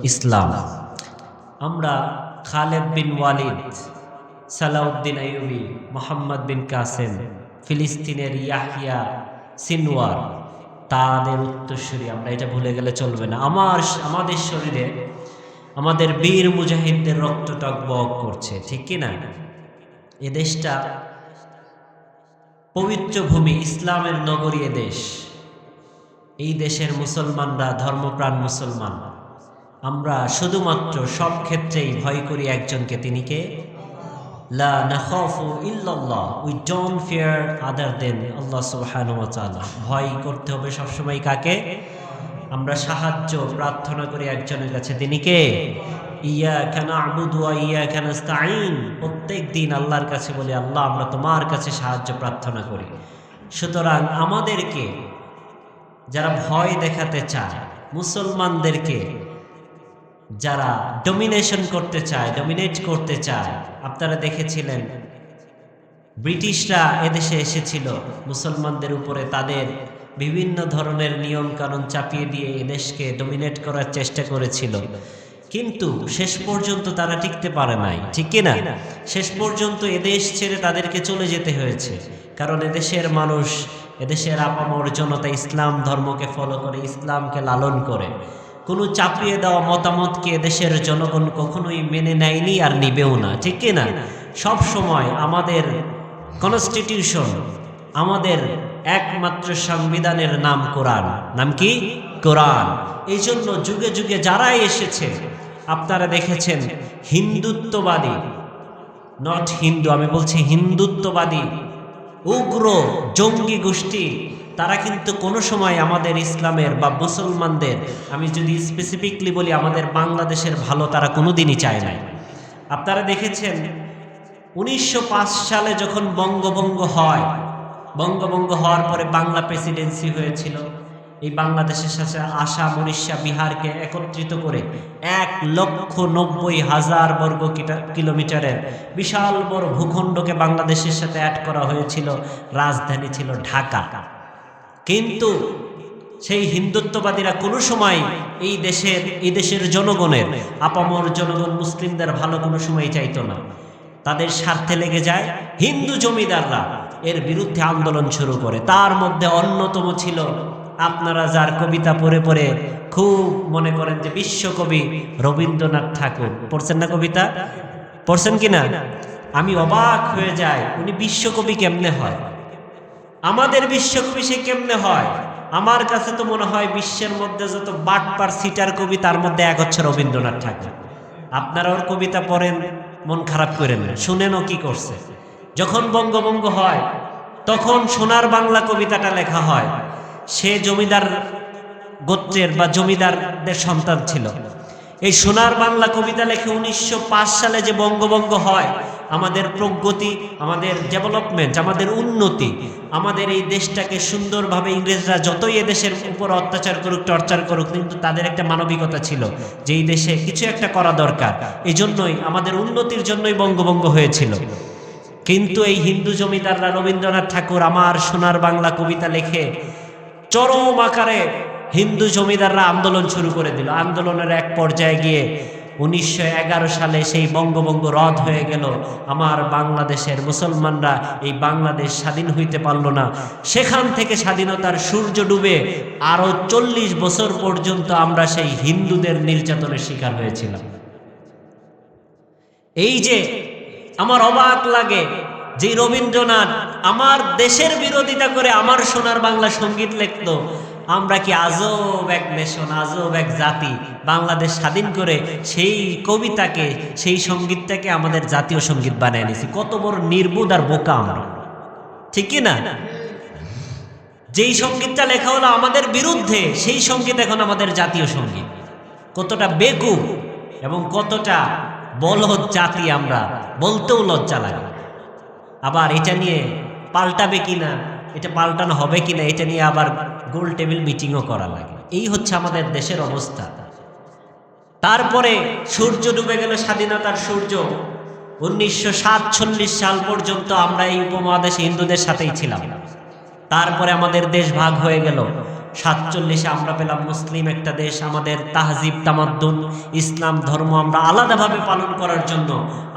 ইসলাম। আমরা খালেদ বিন ওয়ালিদ, সালাউদ্দিন আইয়ুবী, মোহাম্মদ বিন কাসেম, ফিলিস্তিনের ইয়াহিয়া সিনওয়ার, তাদের উত্তরসূরি। আমরা এটা ভুলে গেলে চলবে না। আমাদের শরীরে আমাদের বীর মুজাহিদদের রক্ত টকবক করছে, ঠিক কিনা? এ দেশটা পবিত্র ভূমি, ইসলামের নগরী এদেশ। এই দেশের মুসলমানরা ধর্মপ্রাণ মুসলমান। আমরা শুধুমাত্র সব ক্ষেত্রেই ভয় করি একজনকে, তিনি কে? লা নাখাফু ইল্লাল্লাহ, উই ডোন্ট ফিয়ার আদার দেন আল্লাহ সুবহানাহু ওয়া তাআলা। ভয় করতে হবে সবসময় কাকে? আমরা সাহায্য প্রার্থনা করি একজনের কাছে, তিনি কে? ইয়াকা না'বুদু ওয়া ইয়াকা নাস্তাঈন। প্রত্যেক দিন আল্লাহর কাছে বলি, আল্লাহ আমরা তোমার কাছে সাহায্য প্রার্থনা করি। সুতরাং আমাদেরকে যারা ভয় দেখাতে চায়, মুসলমানদেরকে যারা ডমিনেশন করতে চায়, ডমিনেট করতে চায়, আপনারা দেখেছিলেন ব্রিটিশরা এদেশে এসেছিল, মুসলমানদের উপরে তাদের বিভিন্ন ধরনের নিয়ম কানুন চাপিয়ে দিয়ে এদেশকে ডমিনেট করার চেষ্টা করেছিল, কিন্তু শেষ পর্যন্ত তারা টিকতে পারে নাই, ঠিক কিনা? শেষ পর্যন্ত এদেশ ছেড়ে তাদেরকে চলে যেতে হয়েছে, কারণ এদেশের মানুষ, এদেশের আপামর জনতা ইসলাম ধর্মকে ফলো করে, ইসলামকে লালন করে। কোনো চাপিয়ে দেওয়া মতামতকে এদেশের জনগণ কখনোই মেনে নেয়নি আর নিবেও না, ঠিক কিনা? সব সময় আমাদের কনস্টিটিউশন, আমাদের একমাত্র সংবিধানের নাম কোরআন। নাম কি? কোরআন। এই জন্য যুগে যুগে যারাই এসেছে, আপনারা দেখেছেন হিন্দুত্ববাদী, নট হিন্দু, আমি বলছি হিন্দুত্ববাদী উগ্র জঙ্গি গোষ্ঠী, তারা কিন্তু কোনো সময় আমাদের ইসলামের বা মুসলমানদের, আমি যদি স্পেসিফিকলি বলি আমাদের বাংলাদেশের ভালো তারা কোনোদিনই চায় নাই। আপনারা দেখেছেন 1905 সালে যখন বঙ্গভঙ্গ হয়, বঙ্গভঙ্গ হওয়ার পরে বাংলা প্রেসিডেন্সি হয়েছিল। এই বাংলাদেশের সাথে আসাম, উড়িষ্যা, বিহারকে একত্রিত করে 1,90,000 বর্গ কিলোমিটারের বিশাল বড় ভূখণ্ডকে বাংলাদেশের সাথে অ্যাড করা হয়েছিল। রাজধানী ছিল ঢাকা। কিন্তু সেই হিন্দুত্ববাদীরা কোনো সময় এই দেশের জনগণের, আপামর জনগণ মুসলিমদের ভালো কোনো সময় চাইতো না। তাদের স্বার্থে লেগে যায় হিন্দু জমিদাররা, এর বিরুদ্ধে আন্দোলন শুরু করে। তার মধ্যে অন্যতম ছিল, আপনারা যার কবিতা পড়ে পড়ে খুব মনে করেন যে বিশ্বকবি রবীন্দ্রনাথ ঠাকুর। পড়ছেন না কবিতা? পড়ছেন কিনা? আমি অবাক হয়ে যাই, উনি বিশ্বকবি কেমনে হয়? আমাদের বিশ্বকবি সে কেমনে হয়? আমার কাছে তো মনে হয় বিশ্বের মধ্যে যত বাটপার সিটার কবি, তার মধ্যে এক হচ্ছে রবীন্দ্রনাথ ঠাকুর। আপনারা ওর কবিতা পড়েন, মন খারাপ করেন না, শুনেনও কি করছে। যখন বঙ্গভঙ্গ হয় তখন সোনার বাংলা কবিতাটা লেখা হয়। সে জমিদার গোত্রের বা জমিদারদের সন্তান ছিল। এই সোনার বাংলা কবিতা লেখে 1905 সালে যে বঙ্গভঙ্গ হয়, আমাদের প্রগতি, আমাদের ডেভেলপমেন্ট, আমাদের উন্নতি, আমাদের এই দেশটাকে সুন্দরভাবে, ইংরেজরা যতই এদেশের উপর অত্যাচার করুক, টর্চার করুক, কিন্তু তাদের একটা মানবিকতা ছিল যে এই দেশে কিছু একটা করা দরকার। এই জন্যই আমাদের উন্নতির জন্যই বঙ্গভঙ্গ হয়েছিল। কিন্তু এই হিন্দু জমিদাররা, রবীন্দ্রনাথ ঠাকুর আমার সোনার বাংলা কবিতা লেখে চরম আকারে হিন্দু জমিদাররা আন্দোলন শুরু করে দিল। আন্দোলনের এক পর্যায়ে গিয়ে 1911 সালে সেই বঙ্গভঙ্গ রদ হয়ে গেল। আমার বাংলাদেশের মুসলমানরা এই বাংলাদেশ স্বাধীন হইতে পারল না। সেখান থেকে স্বাধীনতার সূর্য ডুবে আরো 40 বছর পর্যন্ত আমরা সেই হিন্দুদের নির্যাতনের শিকার হয়েছিলাম। এই যে আমার অবাক লাগে যে রবীন্দ্রনাথ আমার দেশের বিরোধিতা করে আমার সোনার বাংলা সঙ্গীত লিখত। আমরা কি আজব এক নেশন, আজব এক জাতি, বাংলাদেশ স্বাধীন করে সেই কবিতাকে, সেই সঙ্গীতটাকে আমাদের জাতীয় সঙ্গীত বানিয়ে নিয়েছি। কত বড় নির্বোধ আর বোকা আমরা, ঠিক কি না? যেই সঙ্গীতটা লেখা হলো আমাদের বিরুদ্ধে, সেই সঙ্গীত এখন আমাদের জাতীয় সঙ্গীত। কতটা বেকুব এবং কতটা বলদ জাতি আমরা, বলতেও লজ্জা লাগে। আবার এটা নিয়ে পাল্টাবে কিনা, এটা পাল্টানো হবে কিনা, এটা নিয়ে আবার গোল টেবিল মিটিংও করা লাগে। এই হচ্ছে আমাদের দেশের অবস্থা। তারপরে সূর্য ডুবে গেল, স্বাধীনতার সূর্য। 1947 সাল পর্যন্ত আমরা এই উপমহাদেশে হিন্দুদের সাথেই ছিলাম। তারপরে আমাদের দেশ ভাগ হয়ে গেল। 47-এ আমরা পেলাম মুসলিম একটা দেশ। আমাদের তাহজিব তামাদ্দুন ইসলাম ধর্ম আমরা আলাদাভাবে পালন করার জন্য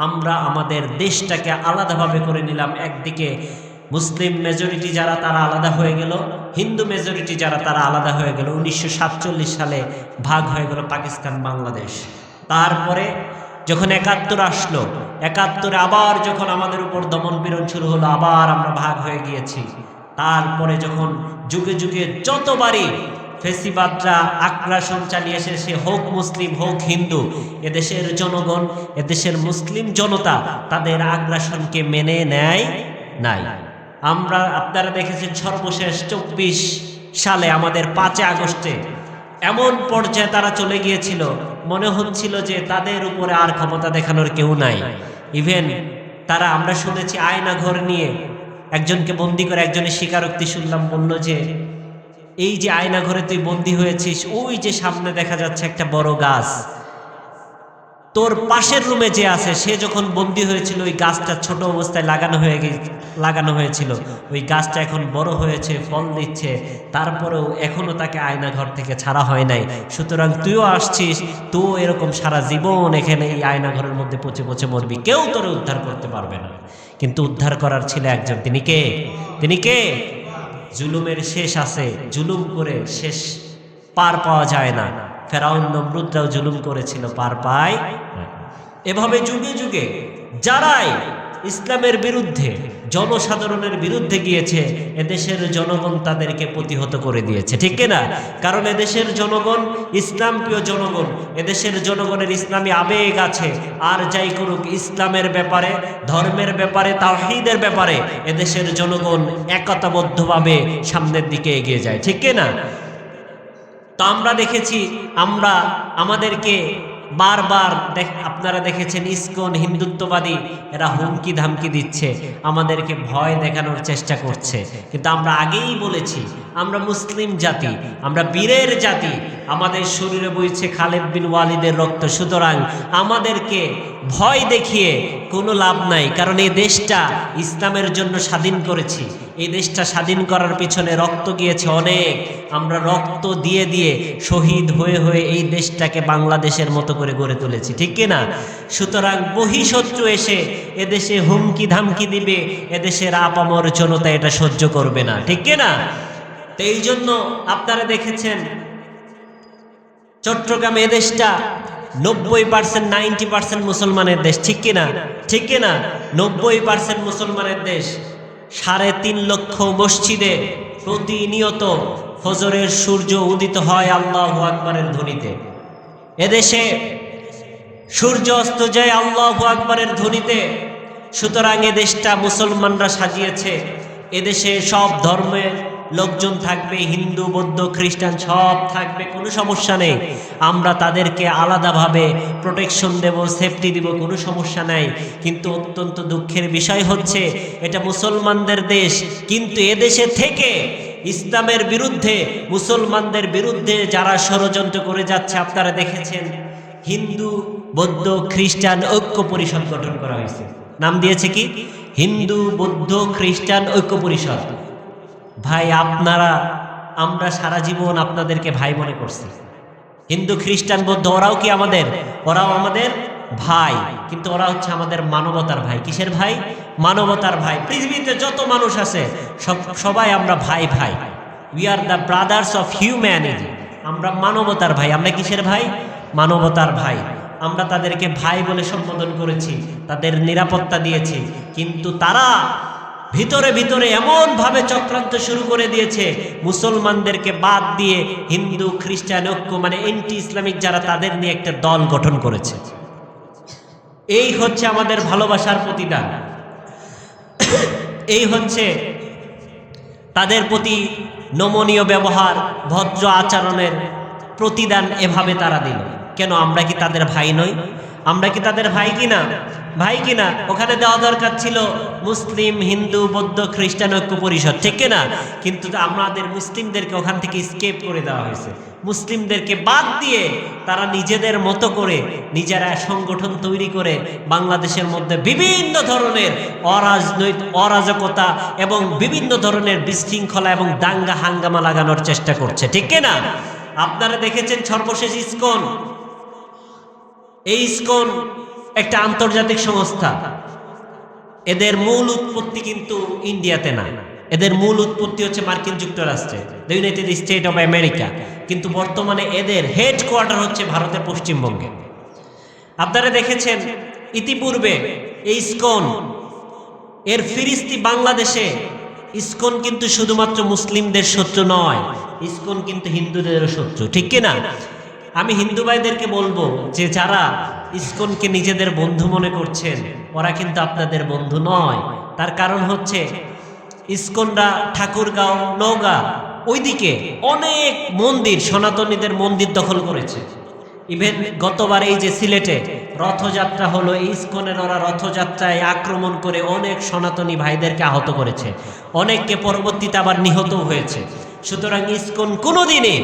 আমরা আমাদের দেশটাকে আলাদাভাবে করে নিলাম। একদিকে মুসলিম মেজরিটি যারা তারা আলাদা হয়ে গেল, হিন্দু মেজরিটি যারা তারা আলাদা হয়ে গেল। 1947 সালে ভাগ হয়ে গেল পাকিস্তান বাংলাদেশ। তারপরে যখন 71 আসলো, 71-এ আবার যখন আমাদের উপর দমন পীড়ন শুরু হলো, আবার আমরা ভাগ হয়ে গিয়েছি। তারপরে যখন যুগে যুগে যতবারই ফেসিবাদরা আগ্রাসন চালিয়ে এসেছে, হোক মুসলিম হোক হিন্দু, এদেশের জনগণ, এদেশের মুসলিম জনতা তাদের আগ্রাসনকে মেনে নেয় নাই। আপনারা দেখেছেন সর্বশেষ 24 সালে আমাদের 5 আগস্টে এমন পর্যায়ে তারা চলে গিয়েছিল, মনে হচ্ছিল যে তাদের উপরে আর ক্ষমতা দেখানোর কেউ নাই। ইভেন তারা, আমরা শুনেছি আয়না ঘর নিয়ে একজনকে বন্দি করে, একজনের স্বীকারোক্তি শুনলাম, বলল যে এই যে আয়না ঘরে তুই বন্দি হয়েছিস, ওই যে সামনে দেখা যাচ্ছে একটা বড় গাছ, তোর পাশের রুমে যে আছে সে যখন বন্দি হয়েছিল ওই গাছটা ছোট অবস্থায় লাগানো হয়েছিল, ওই গাছটা এখন বড় হয়েছে, ফল দিচ্ছে, তারপরেও এখনো তাকে আয়না ঘর থেকে ছাড়া হয় নাই। সুতরাং তুইও আসছিস, তুই এরকম সারা জীবন এখানে এই আয়না ঘরের মধ্যে পচে পচে মরবি, কেউ তোরে উদ্ধার করতে পারবে না। কিন্তু উদ্ধার করার ছিল একজন, তিনি কে? তিনি কে? জুলুমের শেষ আছে, জুলুম করে শেষ পার পাওয়া যায় না। ফেরাউন নমরুদরাও জুলুম করেছিল, পার পায়। এভাবে যুগে যুগে যারাই ইসলামের বিরুদ্ধে, জনসাধারণের বিরুদ্ধে গিয়েছে, এদেশের জনগণ তাদেরকে প্রতিহত করে দিয়েছে, ঠিক না? কারণ এদেশের জনগণ ইসলাম প্রিয় জনগণ, এদেশের জনগণের ইসলামী আবেগ আছে। আর যাই করুক, ইসলামের ব্যাপারে, ধর্মের ব্যাপারে, তাওহীদের ব্যাপারে এদেশের জনগণ একতাবদ্ধভাবে সামনের দিকে এগিয়ে যায়, ঠিক না? তো আমরা দেখেছি, আমাদেরকে বারবার আপনারা দেখেছেন ইসকন হিন্দুত্ববাদী এরা হুমকি ধামকি দিচ্ছে, আমাদেরকে ভয় দেখানোর চেষ্টা করছে। কিন্তু আমরা আগেই বলেছি, আমরা মুসলিম জাতি, আমরা বীরের জাতি, আমাদের শরীরে বইছে খালিদ বিন ওয়ালিদের রক্ত। সুতরাং আমাদেরকে ভয় দেখিয়ে কোনো লাভ নাই, কারণ এই দেশটা ইসলামের জন্য স্বাধীন করেছি। এই দেশটা স্বাধীন করার পিছনে রক্ত গিয়েছে অনেক, আমরা রক্ত দিয়ে দিয়ে শহীদ হয়ে হয়ে এই দেশটাকে বাংলাদেশের মতো করে গড়ে তুলেছি, ঠিক কিনা? সুতরাং বহিঃশত্রু এসে এদেশে হুমকি ধামকি দিবে, এদেশের আপামর জনতা এটা সহ্য করবে না, ঠিক কিনা? তো এই জন্য আপনারা দেখেছেন চট্টগ্রাম এদেশটা 90% 90% মুসলমানের দেশ, ঠিক কিনা? ঠিক কিনা? 90% মুসলমানের দেশ। 3.5 লক্ষ মসজিদে প্রতিনিয়ত ফজরের সূর্য উদিত হয় আল্লাহু আকবারের ধ্বনিতে। এদেশে সূর্য অস্ত যায় আল্লাহু আকবারের ধ্বনিতে। সুতরাং এদেশটা মুসলমানরা সাজিয়েছে। এদেশে সব ধর্মের লোকজন থাকবে, হিন্দু বৌদ্ধ খ্রিস্টান সব থাকবে, কোনো সমস্যা নেই। আমরা তাদেরকে আলাদাভাবে প্রোটেকশন দেব, সেফটি দিব, কোনো সমস্যা নাই। কিন্তু অত্যন্ত দুঃখের বিষয় হচ্ছে এটা মুসলমানদের দেশ, কিন্তু এদেশে থেকে ইসলামের বিরুদ্ধে, মুসলমানদের বিরুদ্ধে যারা ষড়যন্ত্র করে যাচ্ছে, আপনারা দেখেছেন হিন্দু বৌদ্ধ খ্রিস্টান ঐক্য পরিষদ গঠন করা হয়েছে। নাম দিয়েছে কি? হিন্দু বৌদ্ধ খ্রিস্টান ঐক্য পরিষদ। ভাই, আমরা সারা জীবন আপনাদেরকে ভাই মনে করছি। হিন্দু খ্রিস্টান বৌদ্ধ ওরাও কি আমাদের? ওরাও আমাদের ভাই, কিন্তু ওরা হচ্ছে আমাদের মানবতার ভাই। কিসের ভাই? মানবতার ভাই। পৃথিবীতে যত মানুষ আছে সবাই আমরা ভাই ভাই। We are the brothers of humanity. আমরা মানবতার ভাই। আমরা কিসের ভাই? মানবতার ভাই। আমরা তাদেরকে ভাই বলে সম্বোধন করেছি, তাদের নিরাপত্তা দিয়েছি, কিন্তু তারা ভিতরে ভিতরে এমন ভাবে চক্রান্ত শুরু করে দিয়েছে, মুসলমানদেরকে বাদ দিয়ে হিন্দু খ্রিস্টান ঐক্য মানে এন্টি ইসলামিক যারা, তাদের নিয়ে একটা দল গঠন করেছে। এই হচ্ছে আমাদের ভালোবাসার প্রতিদান, এই হচ্ছে তাদের প্রতি নমনীয় ব্যবহার, ভদ্র আচরণের প্রতিদান। এভাবে তারা দিল। কেন? আমরা কি তাদের ভাই নই? আমরা কি তাদের ভাই কিনা? ভাই কিনা? ওখানে দেওয়া দরকার ছিল মুসলিম, হিন্দু, বৌদ্ধ, খ্রিস্টান ঐক্য পরিষদ, ঠিক কিনা? কিন্তু আমাদের মুসলিমদেরকে ওখান থেকে স্কেপ করে দেওয়া হয়েছে। মুসলিমদেরকে বাদ দিয়ে তারা নিজেদের মতো করে নিজেরা সংগঠন তৈরি করে বাংলাদেশের মধ্যে বিভিন্ন ধরনের অরাজকতা এবং বিভিন্ন ধরনের বিশৃঙ্খলা এবং দাঙ্গা হাঙ্গামা লাগানোর চেষ্টা করছে, ঠিক কিনা? আপনারা দেখেছেন সর্বশেষ ইসকন। এই ইসকন একটা আন্তর্জাতিক সংস্থা। এদের মূল উৎপত্তি কিন্তু ইন্ডিয়াতে না, এদের মূল উৎপত্তি হচ্ছে মার্কিন যুক্তরাষ্ট্রে, the United state of America. কিন্তু বর্তমানে এদের হেডকোয়ার্টার হচ্ছে ভারতের পশ্চিমবঙ্গে। আপনারা দেখেছেন ইতিপূর্বে এই ইসকন এর ফিরিস্তি বাংলাদেশে। ইসকন কিন্তু শুধুমাত্র মুসলিমদের শত্রু নয়, ইসকন কিন্তু হিন্দুদেরও শত্রু, ঠিক কিনা? আমি হিন্দু ভাইদেরকে বলবো যে যারা ইসকনকে নিজেদের বন্ধু মনে করছেন, ওরা কিন্তু আপনাদের বন্ধু নয়। তার কারণ হচ্ছে ইসকনরা ঠাকুরগাঁও, নওগাঁ ওইদিকে অনেক মন্দির, সনাতনীদের মন্দির দখল করেছে। ইভেন গতবার এই যে সিলেটে রথযাত্রা হলো, এই ইসকনের ওরা রথযাত্রায় আক্রমণ করে অনেক সনাতনী ভাইদেরকে আহত করেছে, অনেককে পরবর্তীতে আবার নিহতও হয়েছে। সুতরাং ইসকন কোনোদিনই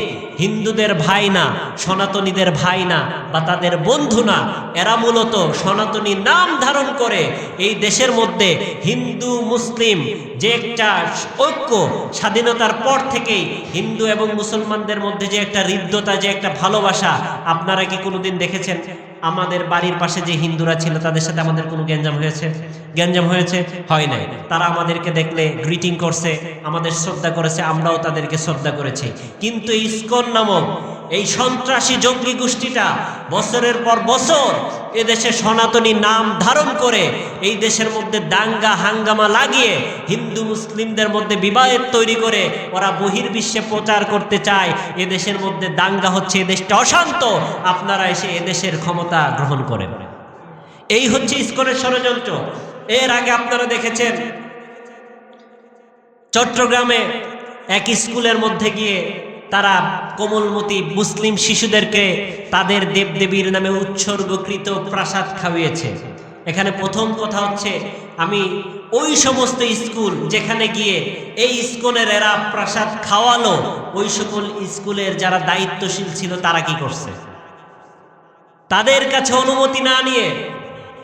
হিন্দুদের ভাই না, সনাতনীদের ভাই না, বা তাদের বন্ধু না। এরা মূলত সনাতনী নাম ধারণ করে এই দেশের মধ্যে হিন্দু মুসলিম যে একটা ঐক্য, স্বাধীনতার পর থেকেই হিন্দু এবং মুসলমানদের মধ্যে যে একটা হৃদ্যতা, যে একটা ভালোবাসা, আপনারা কি কোনোদিন দেখেছেন আমাদের বাড়ির পাশে যে হিন্দুরা ছিল তাদের সাথে আমাদের কোনো গ্যাঞ্জাম হয়েছে? গ্যাঞ্জাম হয়েছে? হয় নাই। তারা আমাদেরকে দেখলে গ্রিটিং করছে, আমাদের শ্রদ্ধা করেছে, আমরাও তাদেরকে শ্রদ্ধা করেছি। কিন্তু ইসকন নামক এই সন্ত্রাসী জঙ্গি গোষ্ঠীটা বছরের পর বছর এদেশে সনাতনী নাম ধারণ করে এই দেশের মধ্যে দাঙ্গা হাঙ্গামা লাগিয়ে হিন্দু মুসলিমদের মধ্যে বিবাদ তৈরি করে ওরা বহির্বিশ্বে প্রচার করতে চায় এদেশের মধ্যে দাঙ্গা হচ্ছে, এদেশটা অশান্ত, আপনারা এসে এদেশের ক্ষমতা গ্রহণ করেন। এই হচ্ছে ইসকনের ষড়যন্ত্র। এর আগে আপনারা দেখেছেন চট্টগ্রামে এক স্কুলের মধ্যে গিয়ে তারা কোমলমতি মুসলিম শিশুদেরকে তাদের দেবদেবীর নামে উৎসর্গকৃত প্রাসাদ খাওয়িয়েছে। এখানে প্রথম কথা হচ্ছে, আমি ওই সমস্ত স্কুল যেখানে গিয়ে এই ইসকনের এরা প্রাসাদ খাওয়ালো, ওই সকল স্কুলের যারা দায়িত্বশীল ছিল তারা কি করছে? তাদের কাছে অনুমতি না নিয়ে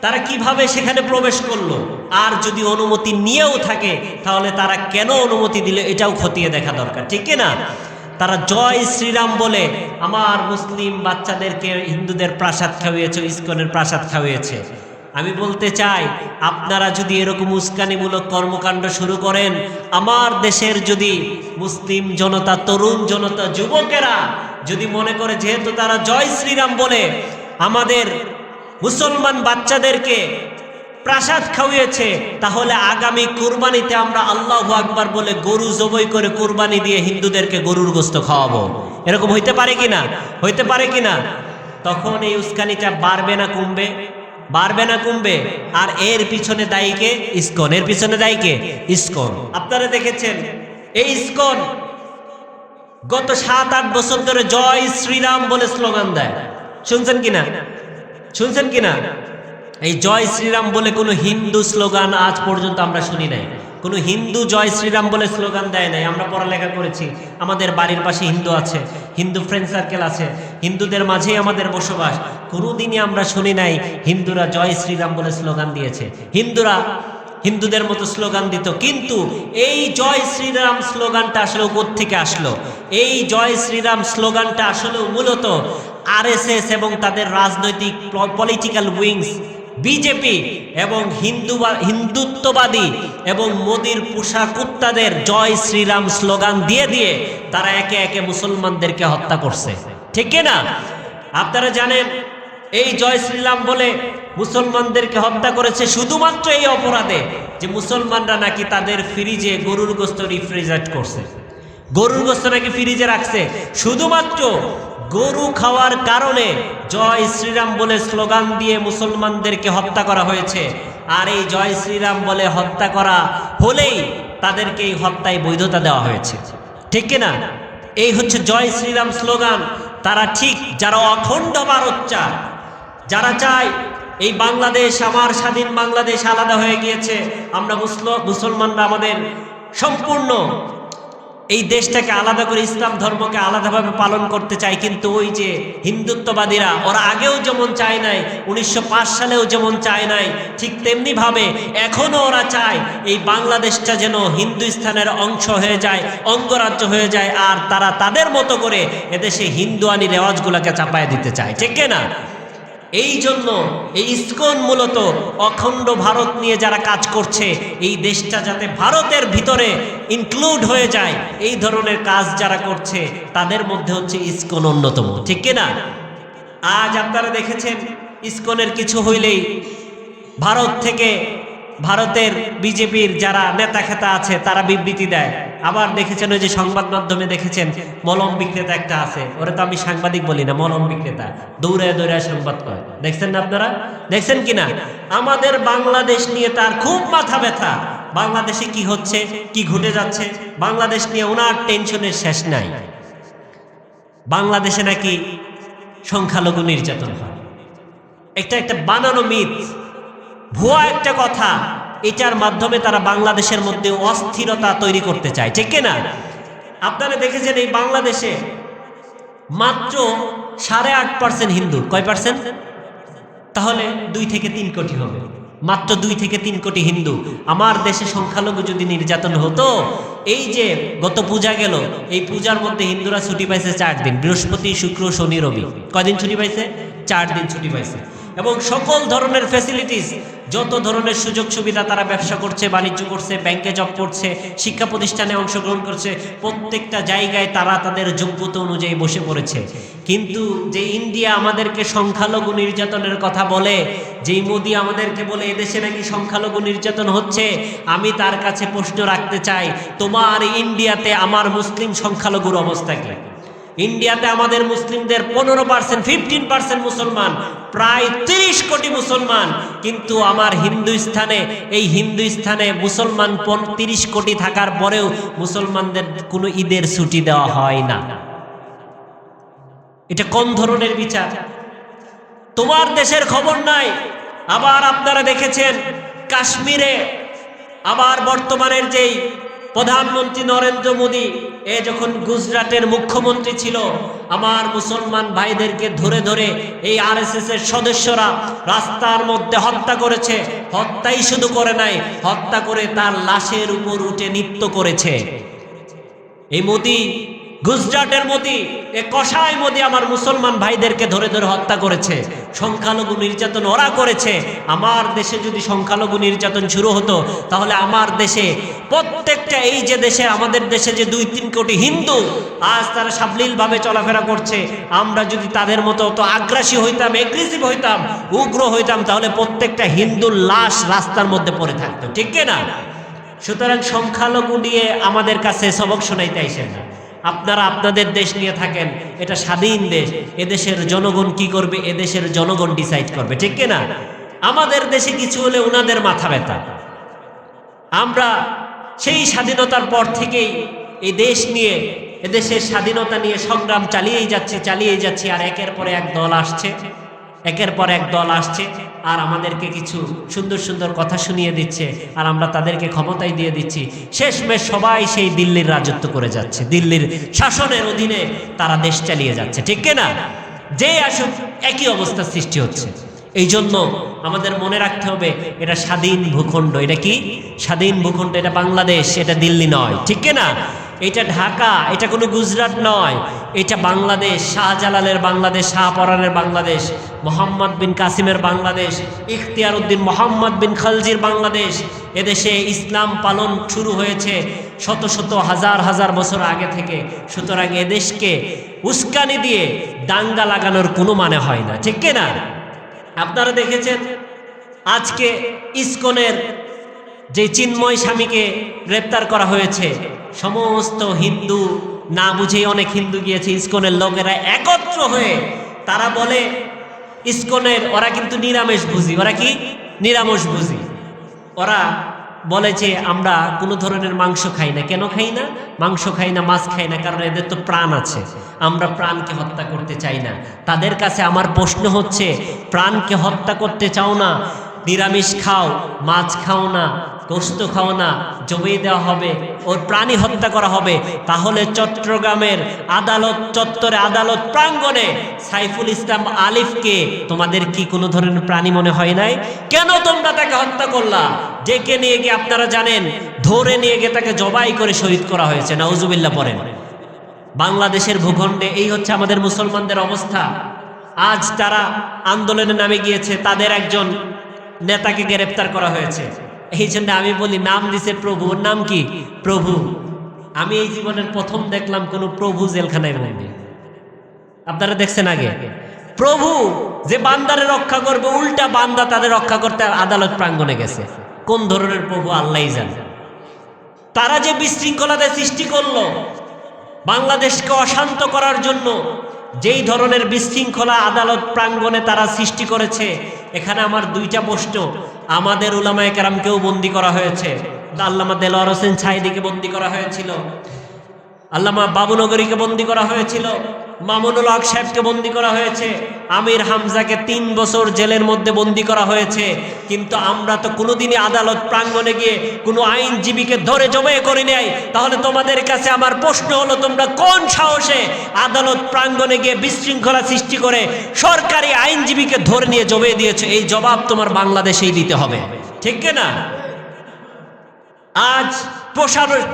তারা কিভাবে সেখানে প্রবেশ করলো? আর যদি অনুমতি নিয়েও থাকে তাহলে তারা কেন অনুমতি দিলে এটাও খতিয়ে দেখা দরকার, ঠিক না? তারা জয় শ্রীরাম বলে আমার মুসলিম বাচ্চাদেরকে হিন্দুদের প্রাসাদ খাওয়িয়েছে, ইসকনের প্রাসাদ খাওয়িয়েছে। আমি বলতে চাই, আপনারা যদি এরকম উস্কানিমূলক কর্মকাণ্ড শুরু করেন, আমার দেশের যদি মুসলিম জনতা, তরুণ জনতা, যুবকেরা যদি মনে করে যেহেতু তারা জয় শ্রীরাম বলে আমাদের মুসলমান বাচ্চাদেরকে প্রাসাদ খাওয়িয়েছে, তাহলে আগামী কুরবানিতে আমরা আল্লাহু আকবার বলে গরু জবাই করে কুরবানি দিয়ে হিন্দুদেরকে গরুর গোশত খাওয়াবো। এরকম হইতে পারে কিনা? হইতে পারে কিনা? তখন এই উস্কানিটা বাড়বে না কমবে? বাড়বে না কমবে? আর এর পিছনে দায়ী কে? ইসকন। এর পিছনে দায়ী কে? ইসকন। আপনারা দেখেছেন এই ইসকন গত 7-8 বছর ধরে জয় শ্রীরাম বলে স্লোগান দেয়। শুনছেন কিনা? শুনছেন কিনা? এই জয় শ্রীরাম বলে কোনো হিন্দু স্লোগান আজ পর্যন্ত আমরা শুনি নাই। কোনো হিন্দু জয় শ্রীরাম বলে স্লোগান দেয় নাই। আমরা পড়ালেখা করেছি, আমাদের বাড়ির পাশে হিন্দু আছে, হিন্দু ফ্রেন্ড সার্কেল আছে, হিন্দুদের মাঝেই আমাদের বসবাস। কোনোদিনই আমরা শুনি নাই হিন্দুরা জয় শ্রীরাম বলে স্লোগান দিয়েছে। হিন্দুরা হিন্দুদের মতো স্লোগান দিত। কিন্তু এই জয় শ্রীরাম স্লোগানটা আসলে কোত্থেকে আসলো? এই জয় শ্রীরাম স্লোগানটা আসলে মূলত আরএসএস এবং তাদের রাজনৈতিক পলিটিক্যাল উইংস বিজেপি এবং হিন্দুত্ববাদী এবং মোদির পোষা কুত্তাদের জয় শ্রীরাম স্লোগান দিয়ে দিয়ে তারা একে একে মুসলমানদেরকে হত্যা করছে, ঠিক না? আপনারা জানেন এই জয় শ্রীরাম বলে মুসলমানদেরকে হত্যা করেছে শুধুমাত্র এই অপরাধে যে মুসলমানরা নাকি তাদের ফ্রিজে গরুর গোশত রিফ্রিজারেট করছে, গরুর গোশত নাকি ফ্রিজে রাখছে। শুধুমাত্র গরু খাওয়ার কারণে জয় শ্রীরাম বলে স্লোগান দিয়ে মুসলমানদেরকে হত্যা করা হয়েছে। আর এই জয় শ্রীরাম বলে হত্যা করা হলেই তাদেরকে এই হত্যায় বৈধতা দেওয়া হয়েছে, ঠিক কিনা? এই হচ্ছে জয় শ্রীরাম স্লোগান। তারা ঠিক যারা অখণ্ড ভারত চায়, যারা চায় এই বাংলাদেশ আমার স্বাধীন বাংলাদেশ আলাদা হয়ে গিয়েছে, আমরা মুসলমানরা আমাদের সম্পূর্ণ এই দেশটাকে আলাদা করে ইসলাম ধর্মকে আলাদাভাবে পালন করতে চায়, কিন্তু ওই যে হিন্দুত্ববাদীরা ওরা আগেও যেমন চায় নাই, 1905 সালেও যেমন চায় নাই, ঠিক তেমনি ভাবে এখনো ওরা চায় এই বাংলাদেশটা যেন হিন্দুস্তানের অংশ হয়ে যায়, অঙ্গরাজ্য হয়ে যায়, আর তারা তাদের মতো করে এদেশে হিন্দুয়ানি রেওয়াজগুলোকে চাপায় দিতে চায়, ঠিক না? এই জন্য এই ইসকন মূলত অখণ্ড ভারত নিয়ে যারা কাজ করছে, এই দেশটা যাতে ভারতের ভিতরে ইনক্লুড হয়ে যায়, এই ধরনের কাজ যারা করছে তাদের মধ্যে হচ্ছে ইসকন অন্যতম, ঠিক কিনা? আজ আপনারা দেখেছেন ইসকনের কিছু হইলেই ভারত থেকে, ভারতের বিজেপির যারা নেতা খেতা আছে তারা বিবৃতি দেয়। আবার দেখেছেন ওই যে সংবাদ মাধ্যমে দেখেছেন মলম বিক্রেতা একটা আছে, ওরা তো আমি সাংবাদিক বলি না, মলম বিক্রেতা, দৌড়ায় দৌড়ায় সংবাদ করে, দেখছেন না আপনারা? দেখছেন কিনা? আমাদের বাংলাদেশ নিয়ে তার খুব মাথা ব্যথা, বাংলাদেশে কি হচ্ছে, কি ঘটে যাচ্ছে, বাংলাদেশ নিয়ে ওনার টেনশনের শেষ নাই। বাংলাদেশে নাকি সংখ্যালঘু নির্যাতন হয়, একটা বানানো মিথ, ভুয়া একটা কথা, এটার মাধ্যমে তারা বাংলাদেশের মধ্যে অস্থিরতা তৈরি করতে চায়, ঠিক না? আপনারা দেখেছেন এই বাংলাদেশে মাত্র 8.5% হিন্দু, কয় পার্সেন্ট? তাহলে 2 থেকে 3 কোটি হবে, মাত্র 2 থেকে 3 কোটি হিন্দু। আমার দেশে সংখ্যালঘু যদি নির্যাতন হতো, এই যে গত পূজা গেল, এই পূজার মধ্যে হিন্দুরা ছুটি পাইছে 4 দিন, বৃহস্পতি শুক্র শনি রবি, কয়দিন ছুটি পাইছে? 4 দিন ছুটি পাইছে। এবং সকল ধরনের ফ্যাসিলিটিস, যত ধরনের সুযোগ সুবিধা, তারা ব্যবসা করছে, বাণিজ্য করছে, ব্যাংকে জব করছে, শিক্ষা প্রতিষ্ঠানে অংশগ্রহণ করছে, প্রত্যেকটা জায়গায় তারা তাদের যোগ্যতা অনুযায়ী বসে পড়েছে। কিন্তু যে ইন্ডিয়া আমাদেরকে সংখ্যালঘু নির্যাতনের কথা বলে, যেই মোদি আমাদেরকে বলে এদেশে নাকি সংখ্যালঘু নির্যাতন হচ্ছে, আমি তার কাছে প্রশ্ন রাখতে চাই, তোমার ইন্ডিয়াতে আমার মুসলিম সংখ্যালঘুর অবস্থা কি? ইন্ডিয়াতে আমাদের মুসলিমদের 15%, 15% মুসলমান, প্রায় 30 কোটি মুসলমান, কিন্তু আমার হিন্দুস্থানে, এই হিন্দুস্থানে মুসলমান 30 কোটি থাকার পরেও মুসলমানদের কোনো ঈদের ছুটি দেওয়া হয় না। এটা কোন ধরনের বিচার? তোমার দেশের খবর নাই। আবার আপনারা দেখেছেন কাশ্মীরে, আবার বর্তমানের যেই প্রধানমন্ত্রী নরেন্দ্র মোদী, যখন গুজরাটের মুখ্যমন্ত্রী ছিল, আমার মুসলমান ভাইদেরকে ধরে ধরে এই আরএসএস এর সদস্যরা রাস্তার মধ্যে হত্যা করেছে। হত্যাই শুধু করে নাই, হত্যা করে তার লাশের উপর উঠে নৃত্য করেছে। এই মোদী, গুজরাটের মোদী, এ কসাই মোদী আমার মুসলমান ভাইদেরকে ধরে ধরে হত্যা করেছে। সংখ্যালঘু নির্যাতন ওরা করেছে। আমার দেশে যদি সংখ্যালঘু নির্যাতন শুরু হতো, তাহলে আমার দেশে প্রত্যেকটা, এই যে দেশে, আমাদের দেশে যে 2-3 কোটি হিন্দু আজ তারা সাবলীলভাবে চলাফেরা করছে, আমরা যদি তাদের মতো অত আগ্রাসী হইতাম, এগ্রেসিভ হইতাম, উগ্র হইতাম, তাহলে প্রত্যেকটা হিন্দুর লাশ রাস্তার মধ্যে পড়ে থাকতো, ঠিক না? সুতরাং সংখ্যালঘু নিয়ে আমাদের কাছে সবক শোনাইতে আইসেন না। আপনারা আপনাদের দেশ নিয়ে থাকেন, এটা স্বাধীন দেশ, এদেশের জনগণ কি করবে এদেশের জনগণ ডিসাইড করবে, ঠিক না? আমাদের দেশে কিছু হলে ওনাদের মাথা ব্যথা। আমরা সেই স্বাধীনতার পর থেকেই এই দেশ নিয়ে, এদেশের স্বাধীনতা নিয়ে সংগ্রাম চালিয়েই যাচ্ছি, আর একের পর এক দল আসছে, একের পর এক দল আসছে, আর আমাদেরকে কিছু সুন্দর সুন্দর কথা শুনিয়ে দিচ্ছে, আর আমরা তাদেরকে ক্ষমতায় দিয়ে দিচ্ছি। শেষমেশ সবাই সেই দিল্লির রাজত্ব করে যাচ্ছে, দিল্লির শাসনের অধীনে তারা দেশ চালিয়ে যাচ্ছে, ঠিক না? যে আসুক একই অবস্থা সৃষ্টি হচ্ছে। এই জন্য আমাদের মনে রাখতে হবে, এটা স্বাধীন ভূখণ্ড। এটা কি স্বাধীন ভূখণ্ড? এটা বাংলাদেশ, এটা দিল্লি নয়, ঠিক না? এটা ঢাকা, এটা কোনো গুজরাট নয়, এটা বাংলাদেশ, শাহজালালের বাংলাদেশ, শাহপরানের বাংলাদেশ, মোহাম্মদ বিন কাসিমের বাংলাদেশ, ইখতিয়ার উদ্দিন মোহাম্মদ বিন খালজির বাংলাদেশ। এদেশে ইসলাম পালন শুরু হয়েছে শত শত হাজার হাজার বছর আগে থেকে। সুতরাং এদেশকে উস্কানি দিয়ে দাঙ্গা লাগানোর কোনো মানে হয় না, ঠিক না? আপনারা দেখেছেন আজকে ইসকনের যে চিন্ময় স্বামীকে গ্রেপ্তার করা হয়েছে, সমস্ত হিন্দু না বুঝেই অনেক হিন্দু গিয়েছে, ইসকনের লোকেরা একত্র হয়ে তারা বলে ইসকনের, ওরা কিন্তু নিরামিষ বুঝি, ওরা কি নিরামিষ বুঝি, ওরা বলে যে আমরা কোনো ধরনের মাংস খাই না। কেন খাই না? মাংস খাই না, মাছ খাই না, কারণ এদের তো প্রাণ আছে, আমরা প্রাণকে হত্যা করতে চাই না। তাদের কাছে আমার প্রশ্ন হচ্ছে, প্রাণকে হত্যা করতে চাও না, নিরামিষ খাও, মাছ খাও না, গোশত খাও না, জমিয়ে দেওয়া হবে, ওর প্রাণী হত্যা করা হবে, তাহলে চট্টগ্রামের আদালত চত্বরে, আদালত প্রাঙ্গণে সাইফুল ইসলাম আলিফকে তোমাদের কি কোনো ধরনের প্রাণী মনে হয় নাই? কেন তোমরা তাকে হত্যা করলা? ডেকে নিয়ে গিয়ে, আপনারা জানেন, ধরে নিয়ে গিয়ে তাকে জবাই করে শহীদ করা হয়েছে। নাউজুবিল্লাহ পড়েন। বাংলাদেশের ভূখণ্ডে এই হচ্ছে আমাদের মুসলমানদের অবস্থা। আজ তারা আন্দোলনে নামে গিয়েছে, তাদের একজন নেতাকে গ্রেফতার করা হয়েছে। এই জন্য আমি বলি, নাম দিছে প্রভু, ওর নাম কি? প্রভু। আমি এই জীবনের প্রথম দেখলাম কোন প্রভু জেলখানায় বন্দি। আপনারা দেখছেন আগে? প্রভু যে বান্দারে রক্ষা করবে, উল্টা বান্দা তাদের রক্ষা করতে আদালত প্রাঙ্গণে গেছে। কোন ধরনের প্রভু আল্লাহই জানে। তারা যে বিশৃঙ্খলাতে সৃষ্টি করলো বাংলাদেশকে অশান্ত করার জন্য, যেই ধরনের বিশৃঙ্খলা আদালত প্রাঙ্গণে তারা সৃষ্টি করেছে, এখানে আমার দুইটা প্রশ্ন। আমাদের উলামায়ে কেরামকেও বন্দী করা হয়েছে, আল্লামা দেলোয়ার হোসেন ছাইদিকে বন্দী করা হয়েছিল, আল্লামা বাবুনগরীকে বন্দী করা হয়েছিল, মামুনুল হক সাহেবকে বন্দী করা হয়েছে, আমির হামজাকে 3 বছর জেলের মধ্যে বন্দী করা হয়েছে। কিন্তু আমরা তো কোনোদিনই আদালত প্রাঙ্গণে গিয়ে কোনো আইনজীবীকে ধরে জবাই করে নেই। তাহলে তোমাদের কাছে আমার প্রশ্ন হলো, তোমরা কোন সাহসে আদালত প্রাঙ্গণে গিয়ে বিশৃঙ্খলা সৃষ্টি করে সরকারি আইনজীবীকে ধরে নিয়ে জবাই দিয়েছো? এই জবাব তোমার বাংলাদেশেই দিতে হবে, ঠিক না? আজ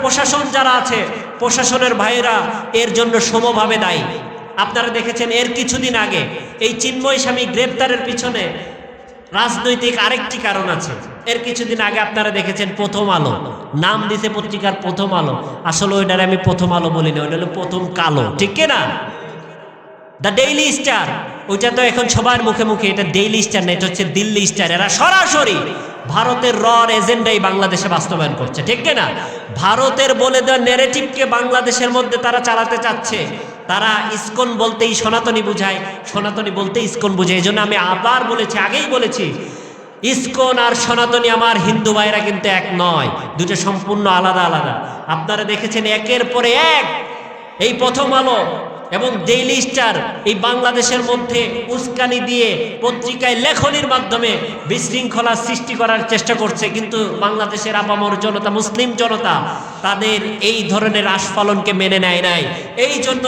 প্রশাসন যারা আছে, প্রশাসনের ভাইয়েরা এর জন্য সমভাবে দায়ী। আপনারা দেখেছেন এর কিছুদিন আগে এই চিন্ময় স্বামী গ্রেপ্তারের পিছনে রাজনৈতিক আরেকটি কারণ আছে। এর কিছুদিন আগে আপনারা দেখেছেন প্রথম আলো নাম দিছে পত্রিকার প্রথম আলো, আসলে ওইটার আমি প্রথম আলো বলি না, ওইটা হলো প্রথম কালো, ঠিক না? দ্য ডেইলি স্টার, ওইটা তো এখন সবার মুখে মুখে, এটা ডেইলি স্টার না, এটা হচ্ছে দিল্লি স্টার। এরা সরাসরি ভারতের এজেন্ডাই বাংলাদেশে বাস্তবায়ন করছে, ঠিক না? ভারতের বলে দেওয়া ন্যারেটিভকে বাংলাদেশের মধ্যে তারা চালাতে চাচ্ছে। তারা ইসকন বলতেই সনাতনী বুঝায়, সনাতনী বলতে ইসকন বুঝায়। এই জন্য আমি আবার বলেছি, আগেই বলেছি, ইসকন আর সনাতনী আমার হিন্দু ভাইরা কিন্তু এক নয়, দুটো সম্পূর্ণ আলাদা আলাদা। আপনারা দেখেছেন একের পরে এক এই প্রথম আলো এবং ডেইলি স্টার এই বাংলাদেশের মধ্যে উস্কানি দিয়ে পত্রিকায় লেখনির মাধ্যমে বিশৃঙ্খলা সৃষ্টি করার চেষ্টা করছে। কিন্তু বাংলাদেশের আপামর জনতা, মুসলিম জনতা তাদের এই ধরনের আস্ফালনকে মেনে নেয় নাই। এই জন্য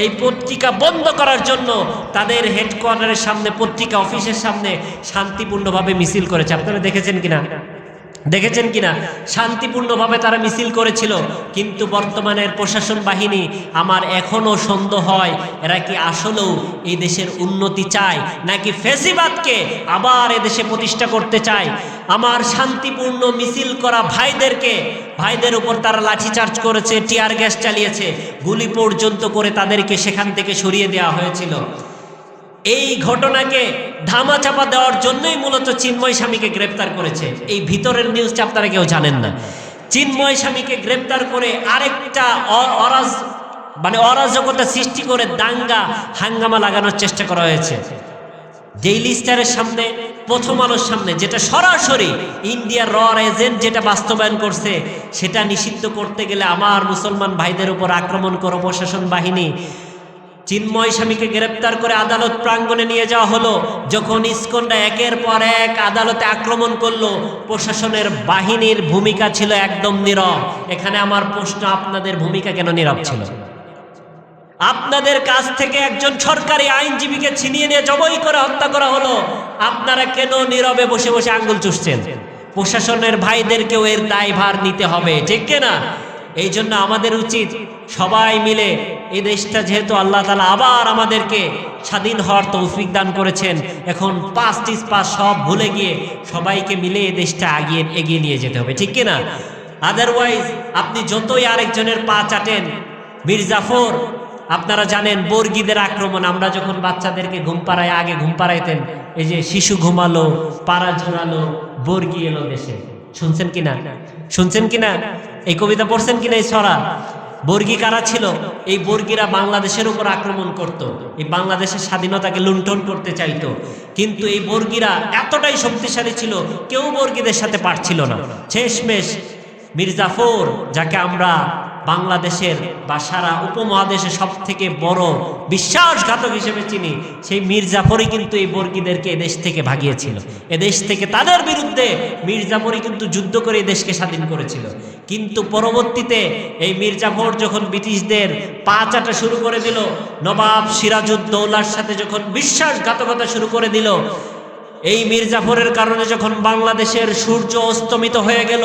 এই পত্রিকা বন্ধ করার জন্য তাদের হেডকোয়ার্টারের সামনে, পত্রিকা অফিসের সামনে শান্তিপূর্ণভাবে মিছিল করেছে। আপনারা দেখেছেন কিনা শান্তিপূর্ণভাবে তারা মিছিল করেছিল। কিন্তু বর্তমানের প্রশাসন বাহিনী, আমার এখনো সন্দেহ হয় এরা কি আসলেও এই দেশের উন্নতি চায়, নাকি ফ্যাসিবাদকে আবার এদেশে প্রতিষ্ঠা করতে চায়। আমার শান্তিপূর্ণ মিছিল করা ভাইদের উপর তারা লাঠিচার্জ করেছে, টিয়ার গ্যাস চালিয়েছে, গুলি পর্যন্ত করে তাদেরকে সেখান থেকে সরিয়ে দেওয়া হয়েছিল। এই ঘটনাকে ধামাচাপা দেওয়ার জন্যই মূলত চিন্ময় স্বামীকে গ্রেপ্তার করেছে। এই ভিতরের নিউজটা আপনারা কেউ জানেন না। চিন্ময় স্বামীকে গ্রেপ্তার করে আরেকটা অরাজকতা সৃষ্টি করে দাঙ্গা হাঙ্গামা লাগানোর চেষ্টা করা হয়েছে। ডেইলি স্টারের সামনে, প্রথম আলোর সামনে, যেটা সরাসরি ইন্ডিয়ার এজেন্ট যেটা বাস্তবায়ন করছে, সেটা নিষিদ্ধ করতে গেলে আমার মুসলমান ভাইদের উপর আক্রমণ করো প্রশাসন বাহিনী। চিন্ময় স্বামীকে গ্রেপ্তার করে আদালত প্রাঙ্গণে নিয়ে যাওয়া হলো। যখন ইসকনরা একের পর এক আদালতে আক্রমণ করলো, প্রশাসনের বাহিনীর ভূমিকা ছিল একদম নীরব। এখানে আমার প্রশ্ন, আপনাদের ভূমিকা কেন নীরব ছিল? আপনাদের কাছ থেকে একজন সরকারি আইনজীবীকে ছিনিয়ে নিয়ে জবাই করে হত্যা করা হলো, আপনারা কেন নীরবে বসে বসে আঙ্গুল চুষছেন? প্রশাসনের ভাইদেরকেও এর দায়ভার নিতে হবে, ঠিক না? এই জন্য আমাদের উচিত সবাই মিলে, এই দেশটা যেহেতু আল্লাহ তাআলা আবার আমাদেরকে স্বাধীন হওয়ার তৌফিক দান করেছেন, এখন পাস্ট সব ভুলে গিয়ে সবাইকে মিলে এই দেশটা এগিয়ে নিয়ে যেতে হবে, ঠিক না? আদারওয়াইজ আপনি যতই আরেকজনের পা চাটেন, মীর জাফর, আপনারা জানেন বর্গীদের আক্রমণ, আমরা যখন বাচ্চাদেরকে ঘুম পাড়ায়, আগে ঘুম পাড়াইতেন, এই যে শিশু ঘুমালো, পাড়া ঝোলালো, বর্গী এলো দেশে। শুনছেন কিনা? এই কবিতা পড়ছেন কিনা? এই ছড়া বর্গী কারা ছিল? এই বর্গীরা বাংলাদেশের উপর আক্রমণ করত, এই বাংলাদেশের স্বাধীনতাকে লুণ্ঠন করতে চাইতো। কিন্তু এই বর্গীরা এতটাই শক্তিশালী ছিল, কেউ বর্গীদের সাথে পারছিল না। শেষমেশ মীর জাফর, যাকে আমরা বাংলাদেশের বা সারা উপমহাদেশে সব থেকে বড় বিশ্বাসঘাতক হিসেবে চিনি, সেই মীর জাফরই কিন্তু এই বর্গীদেরকে এদেশ থেকে ভাগিয়েছিল। এদেশ থেকে তাদের বিরুদ্ধে মীর জাফরই কিন্তু যুদ্ধ করে দেশকে স্বাধীন করেছিল। কিন্তু পরবর্তীতে এই মীর জাফর যখন ব্রিটিশদের পা চাটা শুরু করে দিল, নবাব সিরাজউদ্দৌলার সাথে যখন বিশ্বাসঘাতকতা শুরু করে দিল, এই মীর জাফরের কারণে যখন বাংলাদেশের সূর্য অস্তমিত হয়ে গেল,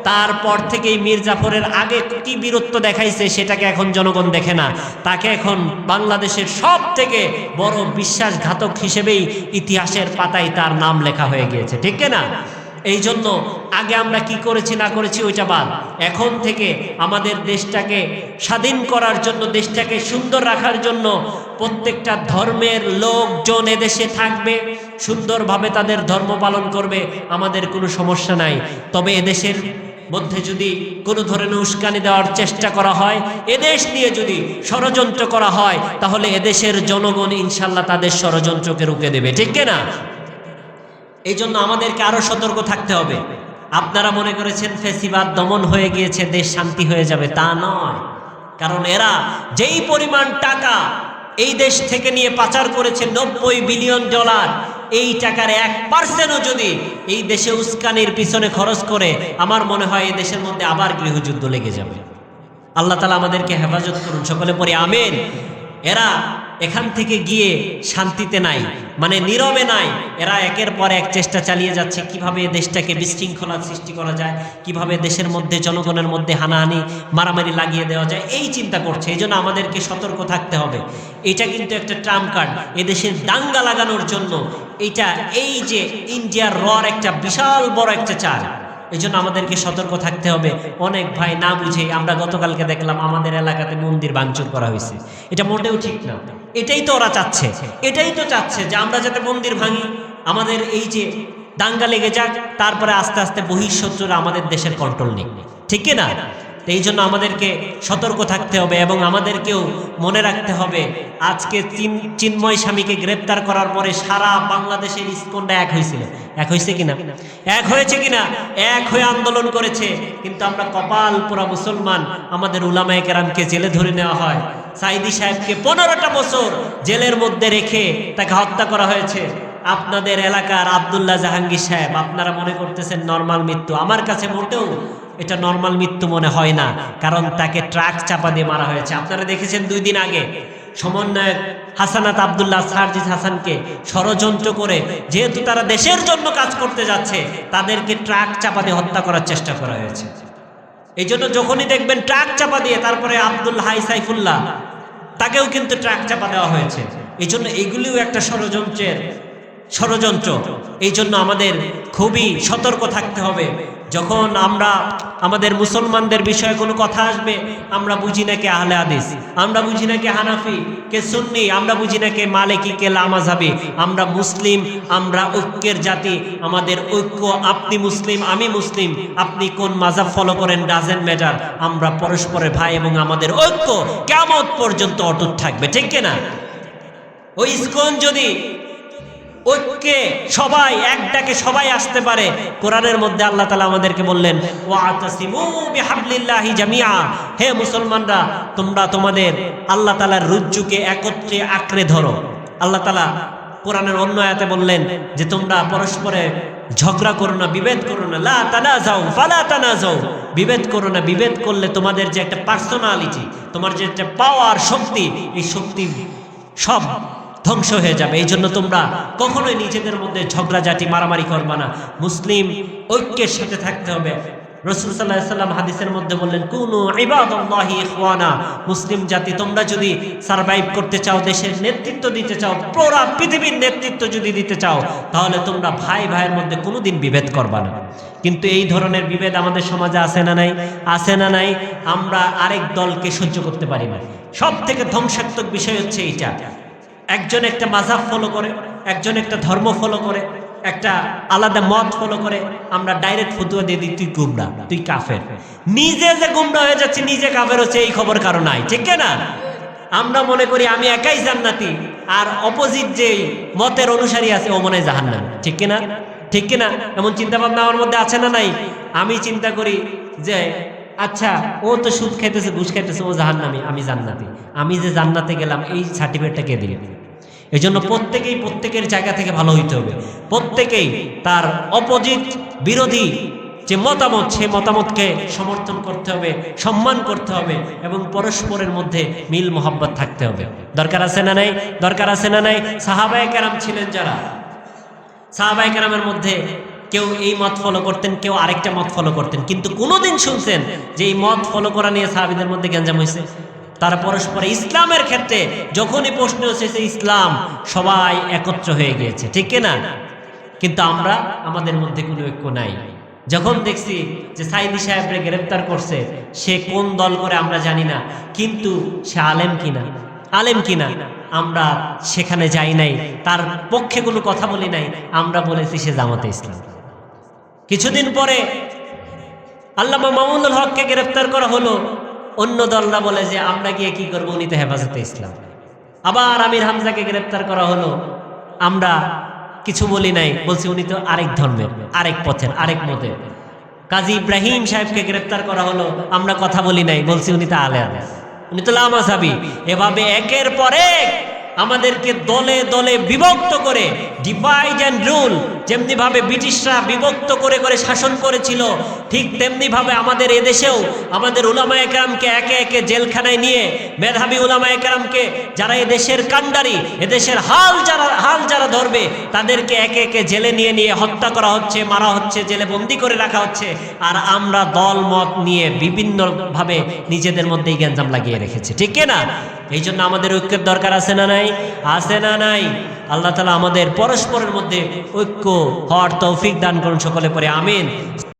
তারপর থেকে এই মীর জাফরের আগে কি বীরত্ব দেখাইছে সেটাকে এখন জনগণ দেখে না। তাকে এখন বাংলাদেশের সব থেকে বড় বিশ্বাসঘাতক হিসেবেই ইতিহাসের পাতায় তার নাম লেখা হয়ে গিয়েছে, ঠিক না? এই জন্য আগে আমরা কি করেছি না করেছি ওইটা বাদ, এখন থেকে আমাদের দেশটাকে স্বাধীন করার জন্য, দেশটাকে সুন্দর রাখার জন্য প্রত্যেকটা ধর্মের লোকজন এদেশে থাকবে, সুন্দরভাবে তাদের ধর্ম পালন করবে, আমাদের কোনো সমস্যা নাই। তবে এদেশের মধ্যে যদি কোনো ধরনের উস্কানি দেওয়ার চেষ্টা করা হয়, এদেশ নিয়ে যদি ষড়যন্ত্র করা হয়, তাহলে এদেশের জনগণ ইনশাল্লাহ তাদের ষড়যন্ত্রকে রুখে দেবে, ঠিক না? এই জন্য আমাদেরকে আরো সতর্ক থাকতে হবে। আপনারা মনে করেছেন ফ্যাসিবাদ দমন হয়ে গিয়েছে, দেশ শান্তি হয়ে যাবে, তা নয়। কারণ এরা যেই পরিমাণ টাকা এই দেশ থেকে নিয়ে পাচার করেছে, $90 বিলিয়ন, এই টাকার 1%ও যদি এই দেশে উস্কানির পিছনে খরচ করে, আমার মনে হয় এই দেশের মধ্যে আবার গৃহযুদ্ধ লেগে যাবে। আল্লাহ তাআলা আমাদেরকে হেফাজত করুন, সকলে পড়ি আমিন। এরা এখান থেকে গিয়ে শান্তিতে নাই, মানে নীরবে নাই। এরা একের পর এক চেষ্টা চালিয়ে যাচ্ছে কিভাবে দেশটাকে বিশৃঙ্খলা সৃষ্টি করা যায়, কিভাবে দেশের মধ্যে জনগণের মধ্যে হানাহানি মারামারি লাগিয়ে দেওয়া যায়, এই চিন্তা করছে। এই জন্য আমাদেরকে সতর্ক থাকতে হবে। এটা কিন্তু একটা ট্রাম্প কার্ড এদেশের দাঙ্গা লাগানোর জন্য। এটা এই যে ইন্ডিয়ার রর একটা বিশাল বড় একটা চাল, এই জন্য আমাদেরকে সতর্ক থাকতে হবে। অনেক ভাই না বুঝে, আমরা গতকালকে দেখলাম আমাদের এলাকাতে মন্দির ভাঙচুর করা হয়েছে, এটা মোটেও ঠিক না। এটাই তো ওরা চাচ্ছে, এটাই তো চাচ্ছে যে আমরা যাতে মন্দির ভাঙি, আমাদের এই যে দাঙ্গা লেগে যাক, তারপরে আস্তে আস্তে বহিঃশত্রুরা আমাদের দেশের কন্ট্রোল নেই, ঠিক না? এই জন্য আমাদেরকে সতর্ক থাকতে হবে এবং আমাদেরকেও মনে রাখতে হবে, আজকে চিন্ময় স্বামীকে গ্রেপ্তার করার পরে সারা বাংলাদেশের ইসকনটা এক হয়েছিল, এক হয়েছে কিনা? এক হয়েছে কিনা? এক হয়ে আন্দোলন করেছে। কিন্তু আমরা কপাল পোড়া মুসলমান, আমাদের উলামায়ে কেরামকে জেলে ধরে নেওয়া হয়। সাইদি সাহেবকে 15টা বছর জেলের মধ্যে রেখে তাকে হত্যা করা হয়েছে। আপনাদের এলাকার আব্দুল্লাহ জাহাঙ্গীর সাহেব, আপনারা মনে করতেছেন নরমাল মৃত্যু, আমার কাছে মোটেও এটা নরমাল মৃত্যু মনে হয় না, কারণ তাকে ট্রাক চাপা দিয়ে মারা হয়েছে। আপনারা দেখেছেন 2 দিন আগে সমন্বয়ক হাসানাত আব্দুল্লাহ সারজিৎ হাসানকে ষড়যন্ত্র করে, যেহেতু তারা দেশের জন্য কাজ করতে যাচ্ছে, তাদেরকে ট্রাক চাপা দিয়ে হত্যা করার চেষ্টা করা হয়েছে। এই জন্য যখনই দেখবেন ট্রাক চাপা দিয়ে, তারপরে আব্দুল হাই সাইফুল্লাহ, তাকেও কিন্তু ট্রাক চাপা দেওয়া হয়েছে। এই জন্য এগুলিও একটা ষড়যন্ত্র। এই জন্য আমাদের খুবই সতর্ক থাকতে হবে। যখন আমরা আমাদের মুসলমানদের বিষয়ে কোনো কথা আসবে, আমরা বুঝি না কে আহলে হাদিস, আমরা বুঝি না কে হানাফি, কে সুন্নি, আমরা বুঝি না কে মালিকি, কে লামাযহাবি। আমরা মুসলিম, আমরা ঐক্যের জাতি, আমাদের ঐক্য। আপনি মুসলিম, আমি মুসলিম, আপনি কোন মাযহাব ফলো করেন, ডাজেন্ট ম্যাটার। আমরা পরস্পরের ভাই এবং আমাদের ঐক্য কিয়ামত পর্যন্ত অটুট থাকবে, ঠিক না? ওই ইসকন যদি ঐক্যে সবাই এক ডাকে সবাই আসতে পারে, কোরআনের মধ্যে আল্লাহ তাআলা আমাদেরকে বললেন, ওয়াতাসিমু বিহাবলিল্লাহি জামিআ, হে মুসলমানরা, তোমরা তোমাদের আল্লাহ তাআলার রজ্জুকে একত্রে আঁকড়ে ধরো। আল্লাহ তাআলা কোরআনের অন্য আয়াতে বললেন যে তোমরা পরস্পরে ঝগড়া করো না, বিভেদ করো না, লা তানাজাউ ফালা তানাজাউ, বিভেদ করো না। বিভেদ করলে তোমাদের যে একটা পার্সোনালিটি, তোমার যে একটা পাওয়ার, শক্তি, এই শক্তি সব ধ্বংস হয়ে যাবে। এই জন্য তোমরা কখনোই নিজেদের মধ্যে ঝগড়াঝাটি মারামারি করবা না, মুসলিম ঐক্যের সাথে থাকতে হবে। রাসূল সাল্লাল্লাহু আলাইহি ওয়াসাল্লাম হাদিসের মধ্যে বললেন, কুনু ইবাদাল্লাহি ইখওয়ানা, মুসলিম জাতি তোমরা যদি সারভাইভ করতে চাও, দেশের নেতৃত্ব দিতে চাও, পুরো পৃথিবীর নেতৃত্ব যদি দিতে চাও, তাহলে তোমরা ভাই ভাইয়ের মধ্যে কোনোদিন বিভেদ করবা না। কিন্তু এই ধরনের বিভেদ আমাদের সমাজে আছে না নাই? আছে না নাই? আমরা আরেক দলকে সহ্য করতে পারি না। সব থেকে ধ্বংসাত্মক বিষয় হচ্ছে এইটা। একজন একটা মাযহাব ফলো করে, একজন একটা ধর্ম ফলো করে, একটা আলাদা মত ফলো করে আমরা ডাইরেক্ট ফতুয়া দিয়ে দিই তুই গুমরা, তুই কাফের। নিজে যে গুমরা হয়ে যাচ্ছে, নিজে কাফের হচ্ছে, এই খবর কারো নাই, ঠিক না? আমরা মনে করি আমি একাই জান্নাতি, আর অপোজিট যে মতের অনুসারী আছে ও মনে হয় জাহান্নামী, ঠিক কিনা? ঠিক কিনা? এমন চিন্তা ভাবনা আমার মধ্যে আছে না নাই? আমি চিন্তা করি যে আচ্ছা ও তো সুদ খাইতেছে, ঘুষ খাইতেছে, ও জাহান্নামী, আমি জান্নাতি। আমি যে জান্নাতে গেলাম এই সার্টিফিকেটটা কে দিল? এই জন্য প্রত্যেকেই প্রত্যেকের জায়গা থেকে ভালো হইতে হবে। প্রত্যেকেই তার অপোজিট বিরোধী যে মতামত, সেই মতামতকে সমর্থন করতে হবে, সম্মান করতে হবে এবং পরস্পরের মধ্যে মিল মোহাব্বত থাকতে হবে। দরকার আছে না নাই? দরকার আছে না নাই? সাহাবায়ে কেরাম ছিলেন যারা, সাহাবায়ে কেরামের মধ্যে কেউ এই মত ফলো করতেন, কেউ আরেকটা মত ফলো করতেন, কিন্তু কোনোদিন শুনছেন যে এই মত ফলো করা নিয়ে সাহাবীদের মধ্যে গ্যাঞ্জাম হয়েছে? তারা পরস্পরে ইসলামের ক্ষেত্রে যখনই প্রশ্ন এসেছে ইসলাম, সবাই একত্র হয়ে গিয়েছে, ঠিক কিনা? কিন্তু আমরা, আমাদের মধ্যে কোনো ঐক্য নাই। যখন দেখছি যে সাইদি সাহেবরে গ্রেফতার করছে, সে কোন দল করে আমরা জানি না, কিন্তু সে আলেম কিনা, আলেম কিনা আমরা সেখানে যাই নাই, তার পক্ষে কোনো কথা বলি নাই, আমরা বলেছি সে জামাতে ইসলাম। কিছুদিন পরে আল্লামা মামুনুল হককে গ্রেফতার করা হলো, অন্য দলরা বলে যে আমরা গিয়ে কি করবো, উনি তো হেফাজতে ইসলাম। আবার আমির হামজাকে গ্রেফতার করা হলো, আমরা কিছু বলি নাই, বলছি উনি তো আরেক ধর্মের, আরেক পথের, আরেক মতের। কাজী ইব্রাহিম সাহেবকে গ্রেফতার করা হলো, আমরা কথা বলি নাই, বলছি উনি তো আলে হাদিস, উনি তো লামাযাবি। এভাবে একের পর এক আমাদেরকে দলে দলে বিভক্ত করে, ডিভাইড অ্যান্ড রুল, যেমনি ভাবে ব্রিটিশরা বিভক্ত করে করে শাসন করেছিল, ঠিক তেমনি ভাবে আমাদের এদেশেও আমাদের উলামায়ে কেরামকে একে একে জেলখানায় নিয়ে, মেধাবী উলামায়ে কেরামকে যারা এদেশের কান্ডারি, এদেশের হাল যারা ধরবে, তাদেরকে একে একে জেলে নিয়ে নিয়ে হত্যা করা হচ্ছে, মারা হচ্ছে, জেলে বন্দি করে রাখা হচ্ছে। আর আমরা দল মত নিয়ে বিভিন্নভাবে নিজেদের মধ্যেই গ্যাঞ্জাম লাগিয়ে রেখেছি, ঠিক না? এই জন্য আমাদের ঐক্যের দরকার আছে না নাই? আছে না নাই? আল্লাহ তাআলা আমাদের পরস্পরের মধ্যে ঐক্য হওয়ার তৌফিক দান করুন, সকলে পড়ে আমিন।